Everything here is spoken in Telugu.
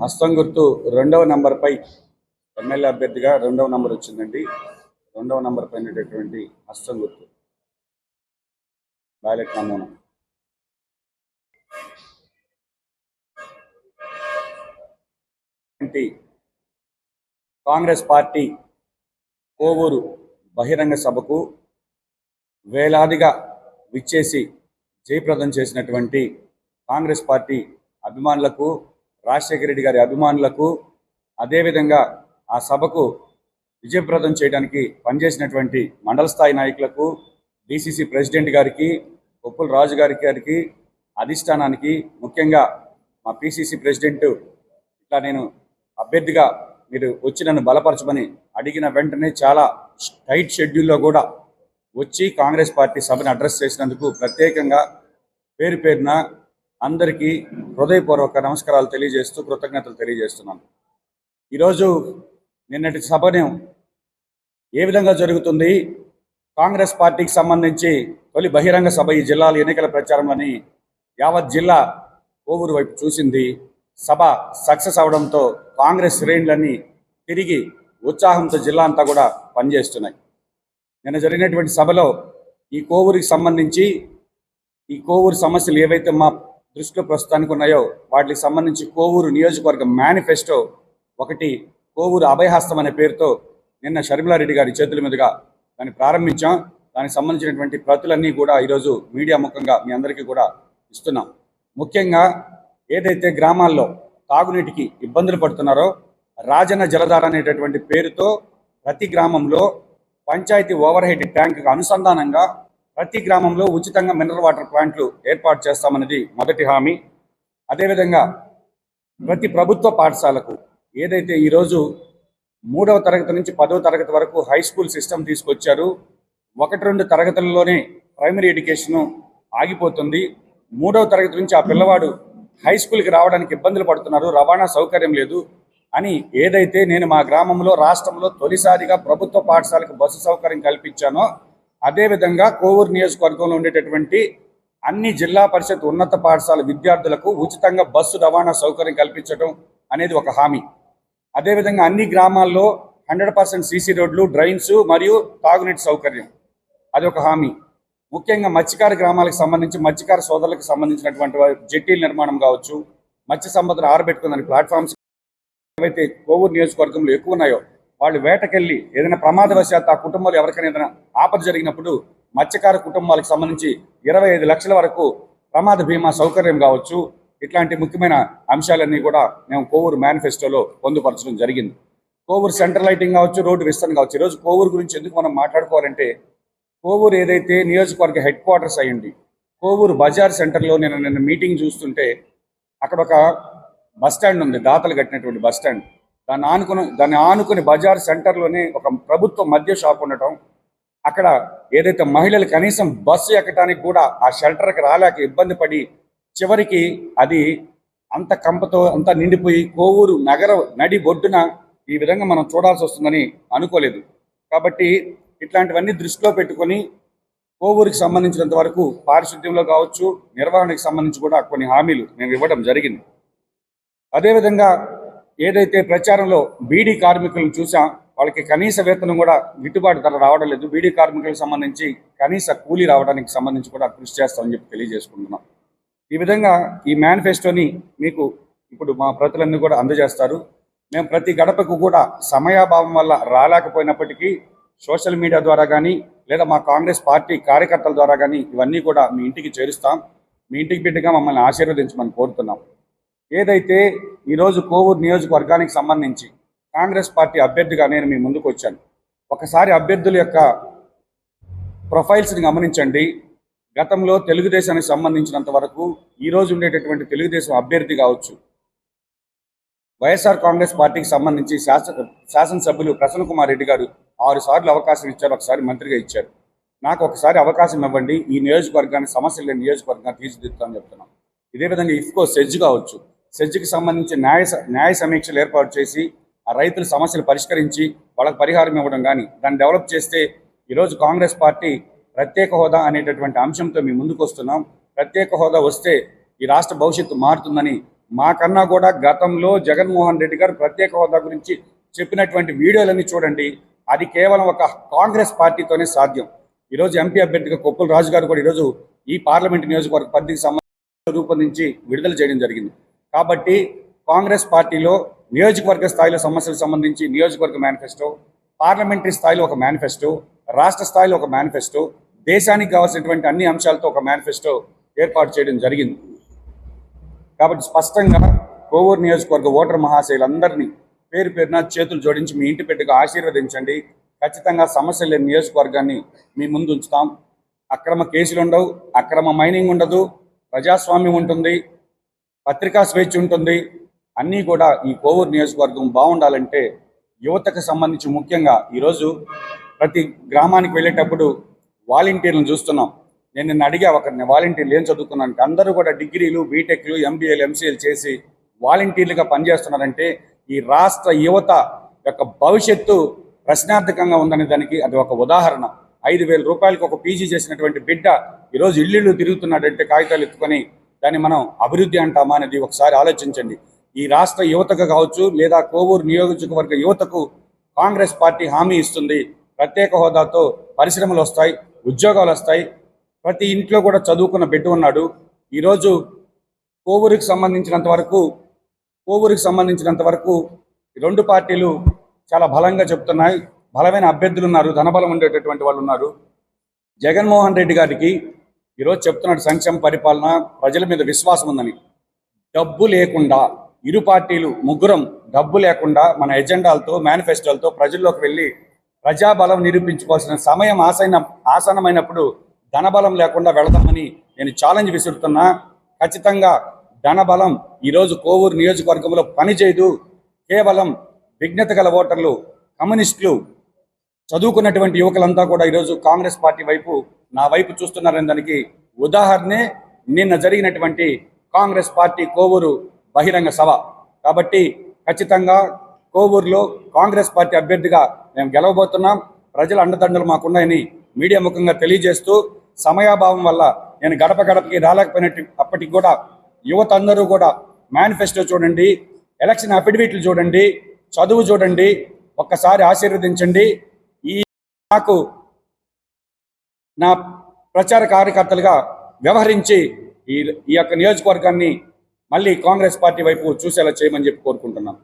హస్తం గుర్తు 2వ నంబర్పై ఎమ్మెల్యే అభ్యర్థిగా 2వ నంబర్ వచ్చిందండి. 2వ నంబర్ పైనటువంటి హస్తం గుర్తు బ్యాలెట్ నమూనా. కాంగ్రెస్ పార్టీ కోవూరు బహిరంగ సభకు వేలాదిగా విచ్చేసి జయప్రదం చేసినటువంటి కాంగ్రెస్ పార్టీ అభిమానులకు, రాజశేఖర రెడ్డి గారి అభిమానులకు, అదేవిధంగా ఆ సభకు విజయప్రదం చేయడానికి పనిచేసినటువంటి మండల స్థాయి నాయకులకు, డిసిసి ప్రెసిడెంట్ గారికి, కొప్పుల రాజు గారికి, అధిష్టానానికి, ముఖ్యంగా మా పిసిసి ప్రెసిడెంట్ ఇట్లా నేను అభ్యర్థిగా మీరు వచ్చి నన్ను బలపరచమని అడిగిన వెంటనే చాలా టైట్ షెడ్యూల్లో కూడా వచ్చి కాంగ్రెస్ పార్టీ సభను అడ్రస్ చేసినందుకు ప్రత్యేకంగా పేరు పేరున అందరికీ హృదయపూర్వక నమస్కారాలు తెలియజేస్తూ కృతజ్ఞతలు తెలియజేస్తున్నాను. ఈరోజు నిన్నటి సభను ఏ విధంగా జరుగుతుంది, కాంగ్రెస్ పార్టీకి సంబంధించి తొలి బహిరంగ సభ ఈ జిల్లాల ఎన్నికల ప్రచారంలోని యావత్ జిల్లా కోవూరు వైపు చూసింది. సభ సక్సెస్ అవడంతో కాంగ్రెస్ శ్రేణులన్నీ తిరిగి ఉత్సాహంతో జిల్లా అంతా కూడా పనిచేస్తున్నాయి. నిన్న జరిగినటువంటి సభలో ఈ కోవూరుకి సంబంధించి ఈ కోవూరు సమస్యలు ఏవైతే మా దృష్టిలో ప్రస్తుతానికి ఉన్నాయో వాటికి సంబంధించి కోవూరు నియోజకవర్గ మేనిఫెస్టో ఒకటి కోవూరు అభయహస్తం అనే పేరుతో నిన్న షర్మిలారెడ్డి గారి చేతుల మీదుగా దాన్ని ప్రారంభించాం. దానికి సంబంధించినటువంటి ప్రతులన్నీ కూడా ఈరోజు మీడియా ముఖంగా మీ అందరికీ కూడా ఇస్తున్నాం. ముఖ్యంగా ఏదైతే గ్రామాల్లో తాగునీటికి ఇబ్బందులు పడుతున్నారో రాజన్న జలధార అనేటటువంటి పేరుతో ప్రతి గ్రామంలో పంచాయతీ ఓవర్ హెడ్ ట్యాంకుకు అనుసంధానంగా ప్రతి గ్రామంలో ఉచితంగా మినరల్ వాటర్ ప్లాంట్లు ఏర్పాటు చేస్తామన్నది మొదటి హామీ. అదేవిధంగా ప్రతి ప్రభుత్వ పాఠశాలకు ఏదైతే ఈరోజు 3వ తరగతి నుంచి 10వ తరగతి వరకు హై స్కూల్ సిస్టమ్ తీసుకొచ్చారు, 1-2 తరగతుల్లోనే ప్రైమరీ ఎడ్యుకేషను ఆగిపోతుంది. 3వ తరగతి నుంచి ఆ పిల్లవాడు హై స్కూల్కి రావడానికి ఇబ్బందులు పడుతున్నారు, రవాణా సౌకర్యం లేదు అని ఏదైతే నేను మా గ్రామంలో రాష్ట్రంలో తొలిసారిగా ప్రభుత్వ పాఠశాలకు బస్సు సౌకర్యం కల్పించానో అదేవిధంగా కోవూరు నియోజకవర్గంలో ఉండేటటువంటి అన్ని జిల్లా పరిషత్ ఉన్నత పాఠశాల విద్యార్థులకు ఉచితంగా బస్సు రవాణా సౌకర్యం కల్పించడం అనేది ఒక హామీ. అదేవిధంగా అన్ని గ్రామాల్లో 100% సీసీ రోడ్లు, డ్రైన్స్ మరియు తాగునీటి సౌకర్యం అది ఒక హామీ. ముఖ్యంగా మత్స్యకార గ్రామాలకు సంబంధించి మత్స్యకార సోదరులకు సంబంధించినటువంటి జెట్టీల నిర్మాణం కావచ్చు, మత్స్య సంపదను ఆరబెట్టుకున్న ప్లాట్ఫామ్స్ ఏవైతే కోవూరు నియోజకవర్గంలో ఎక్కువ ఉన్నాయో వాళ్ళు వేటకెళ్ళి ఏదైనా ప్రమాదవశాత్తు ఆ కుటుంబాలు ఎవరికైనా ఏదైనా ఆపద జరిగినప్పుడు మత్స్యకార కుటుంబాలకు సంబంధించి 25 లక్షల వరకు ప్రమాద బీమా సౌకర్యం కావచ్చు. ఇట్లాంటి ముఖ్యమైన అంశాలన్నీ కూడా మేము కోవూరు మేనిఫెస్టోలో పొందుపరచడం జరిగింది. కోవూరు సెంట్రల్ లైటింగ్ కావచ్చు, రోడ్డు విస్తరణ కావచ్చు. ఈరోజు కోవూరు గురించి ఎందుకు మనం మాట్లాడుకోవాలంటే కోవూరు ఏదైతే నియోజకవర్గ హెడ్ క్వార్టర్స్ అయ్యింది, కోవూరు బజార్ సెంటర్లో నిన్న మీటింగ్ చూస్తుంటే అక్కడ ఒక బస్ స్టాండ్ ఉంది, దాతలు కట్టినటువంటి బస్ స్టాండ్. దాన్ని ఆనుకుని బజార్ సెంటర్లోనే ఒక ప్రభుత్వ మద్య షాప్ ఉండటం, అక్కడ ఏదైతే మహిళలు కనీసం బస్సు ఎక్కడానికి కూడా ఆ షెల్టర్కి రాలేక ఇబ్బంది పడి చివరికి అది అంత కంపతో అంత నిండిపోయి కోవూరు నగర నడి బొడ్డున ఈ విధంగా మనం చూడాల్సి వస్తుందని అనుకోలేదు. కాబట్టి ఇట్లాంటివన్నీ దృష్టిలో పెట్టుకొని కోవూరుకి సంబంధించినంత వరకు పారిశుద్ధ్యంలో కావచ్చు, నిర్వహణకు సంబంధించి కూడా కొన్ని హామీలు మేము ఇవ్వడం జరిగింది. అదేవిధంగా ఏదైతే ప్రచారంలో బీడీ కార్మికులను చూసాం, వాళ్ళకి కనీస వేతనం కూడా గిట్టుబాటు ధర రావడం లేదు. బీడీ కార్మికులకు సంబంధించి కనీస కూలీ రావడానికి సంబంధించి కూడా కృషి చేస్తామని చెప్పి తెలియజేసుకుంటున్నాం. ఈ విధంగా ఈ మేనిఫెస్టోని మీకు ఇప్పుడు మా ప్రతులన్నీ కూడా అందజేస్తారు. మేము ప్రతి గడపకు కూడా సమయాభావం వల్ల రాలేకపోయినప్పటికీ సోషల్ మీడియా ద్వారా కానీ లేదా మా కాంగ్రెస్ పార్టీ కార్యకర్తల ద్వారా కానీ ఇవన్నీ కూడా మీ ఇంటికి చేరుస్తాం. మీ ఇంటికి బిడ్డగా మమ్మల్ని ఆశీర్వదించమని కోరుతున్నాం. ఏదైతే ఈరోజు కోవూరు నియోజకవర్గానికి సంబంధించి కాంగ్రెస్ పార్టీ అభ్యర్థిగా నేను మీ ముందుకు వచ్చాను. ఒకసారి అభ్యర్థుల యొక్క ప్రొఫైల్స్ని గమనించండి. గతంలో తెలుగుదేశానికి సంబంధించినంత వరకు ఈరోజు ఉండేటటువంటి తెలుగుదేశం అభ్యర్థి కావచ్చు, వైఎస్ఆర్ కాంగ్రెస్ పార్టీకి సంబంధించి శాసనసభ్యులు ప్రసన్న కుమార్ రెడ్డి గారు 6 సార్లు అవకాశం ఇచ్చారు, ఒకసారి మంత్రిగా ఇచ్చారు. నాకు ఒకసారి అవకాశం ఇవ్వండి, ఈ నియోజకవర్గాన్ని సమస్యలు లేని నియోజకవర్గాన్ని తీర్చిదిద్దుతామని చెప్తున్నాం. ఇదే విధంగా ఇఫ్కో సెజ్ కావచ్చు, సెజ్కి సంబంధించి న్యాయ సమీక్షలు ఏర్పాటు చేసి ఆ రైతుల సమస్యలు పరిష్కరించి వాళ్ళకి పరిహారం ఇవ్వడం కానీ దాన్ని డెవలప్ చేస్తే ఈరోజు కాంగ్రెస్ పార్టీ ప్రత్యేక హోదా అనేటటువంటి అంశంతో మీ ముందుకు వస్తున్నాం. ప్రత్యేక హోదా వస్తే ఈ రాష్ట్ర భవిష్యత్తు మారుతుందని మాకన్నా కూడా గతంలో జగన్మోహన్ రెడ్డి గారు ప్రత్యేక హోదా గురించి చెప్పినటువంటి వీడియోలన్నీ చూడండి. అది కేవలం ఒక కాంగ్రెస్ పార్టీతోనే సాధ్యం. ఈరోజు ఎంపీ అభ్యర్థిగా కొప్పుల రాజు గారు కూడా ఈరోజు ఈ పార్లమెంట్ నియోజకవర్గ పరిధికి సంబంధించి రూపొందించి విడుదల చేయడం జరిగింది. కాబట్టి కాంగ్రెస్ పార్టీలో నియోజకవర్గ స్థాయిలో సమస్యలకు సంబంధించి నియోజకవర్గ మేనిఫెస్టో, పార్లమెంటరీ స్థాయిలో ఒక మేనిఫెస్టో, రాష్ట్ర స్థాయిలో ఒక మేనిఫెస్టో, దేశానికి కావాల్సినటువంటి అన్ని అంశాలతో ఒక మేనిఫెస్టో ఏర్పాటు చేయడం జరిగింది. కాబట్టి స్పష్టంగా కోవూరు నియోజకవర్గ ఓటర్ మహాశయులందరినీ పేరు పేరున చేతులు జోడించి మీ ఇంటి పెట్టుగా ఆశీర్వదించండి. ఖచ్చితంగా సమస్యలు లేని నియోజకవర్గాన్ని మీ ముందు ఉంచుతాం. అక్రమ కేసులు ఉండవు, అక్రమ మైనింగ్ ఉండదు, ప్రజాస్వామ్యం ఉంటుంది, పత్రికా స్వేచ్ఛ ఉంటుంది. అన్నీ కూడా ఈ కోవూరు నియోజకవర్గం బాగుండాలంటే యువతకు సంబంధించి ముఖ్యంగా ఈరోజు ప్రతి గ్రామానికి వెళ్ళేటప్పుడు వాలంటీర్లను చూస్తున్నాం. నేను నిన్న అడిగా ఒకరిని, వాలంటీర్లు ఏం చదువుకున్నాను, అందరూ కూడా డిగ్రీలు, బీటెక్లు, ఎంబీఏలు, ఎంసీఏలు చేసి వాలంటీర్లుగా పనిచేస్తున్నారంటే ఈ రాష్ట్ర యువత యొక్క భవిష్యత్తు ప్రశ్నార్థకంగా ఉందనే దానికి అది ఒక ఉదాహరణ. 5,000 రూపాయలకు ఒక పీజీ చేసినటువంటి బిడ్డ ఈరోజు ఇల్లు తిరుగుతున్నాడంటే కాగితాలు ఎత్తుకొని దాన్ని మనం అభివృద్ధి అంటామా అనేది ఒకసారి ఆలోచించండి. ఈ రాష్ట్ర యువతకు కావచ్చు లేదా కోవూరు నియోజకవర్గ యువతకు కాంగ్రెస్ పార్టీ హామీ ఇస్తుంది. ప్రత్యేక హోదాతో పరిశ్రమలు వస్తాయి, ఉద్యోగాలు వస్తాయి. ప్రతి ఇంట్లో కూడా చదువుకున్న బిడ్డ ఉన్నాడు. ఈరోజు కోవూరుకి సంబంధించినంత వరకు రెండు పార్టీలు చాలా బలంగా చెప్తున్నాయి. బలమైన అభ్యర్థులు ఉన్నారు, ధనబలం ఉండేటటువంటి వాళ్ళు ఉన్నారు. జగన్మోహన్ రెడ్డి గారికి ఈరోజు చెప్తున్నాడు సంక్షేమ పరిపాలన, ప్రజల మీద విశ్వాసం ఉందని. డబ్బు లేకుండా ఇరు పార్టీలు ముగ్గురం డబ్బు లేకుండా మన ఎజెండాలతో, మేనిఫెస్టోలతో ప్రజల్లోకి వెళ్ళి ప్రజాబలం నిరూపించుకోవాల్సిన సమయం ఆసన్నమైనప్పుడు ధనబలం లేకుండా వెళదామని నేను ఛాలెంజ్ విసురుతున్నా. ఖచ్చితంగా ధనబలం ఈరోజు కోవూరు నియోజకవర్గంలో పనిచేయదు. కేవలం విజ్ఞత గల ఓటర్లు, కమ్యూనిస్టులు, చదువుకున్నటువంటి యువకులంతా కూడా ఈరోజు కాంగ్రెస్ పార్టీ వైపు, నా వైపు చూస్తున్నారనే దానికి ఉదాహరణే నిన్న జరిగినటువంటి కాంగ్రెస్ పార్టీ కోవూరు బహిరంగ సభ. కాబట్టి ఖచ్చితంగా కోవూరులో కాంగ్రెస్ పార్టీ అభ్యర్థిగా మేము గెలవబోతున్నాం. ప్రజల అండదండలు మాకున్నాయని మీడియా ముఖంగా తెలియజేస్తూ, సమయాభావం వల్ల నేను గడప గడపకి రాలేకపోయినప్పటికీ కూడా యువత అందరూ కూడా మేనిఫెస్టో చూడండి, ఎలక్షన్ అఫిడవిట్లు చూడండి, చదువు చూడండి, ఒక్కసారి ఆశీర్వదించండి. నాకు నా ప్రచార కార్యకర్తలుగా వ్యవహరించి ఈ యొక్క నియోజకవర్గాన్ని మళ్ళీ కాంగ్రెస్ పార్టీ వైపు చూసేలా చేయమని చెప్పి కోరుకుంటున్నాను.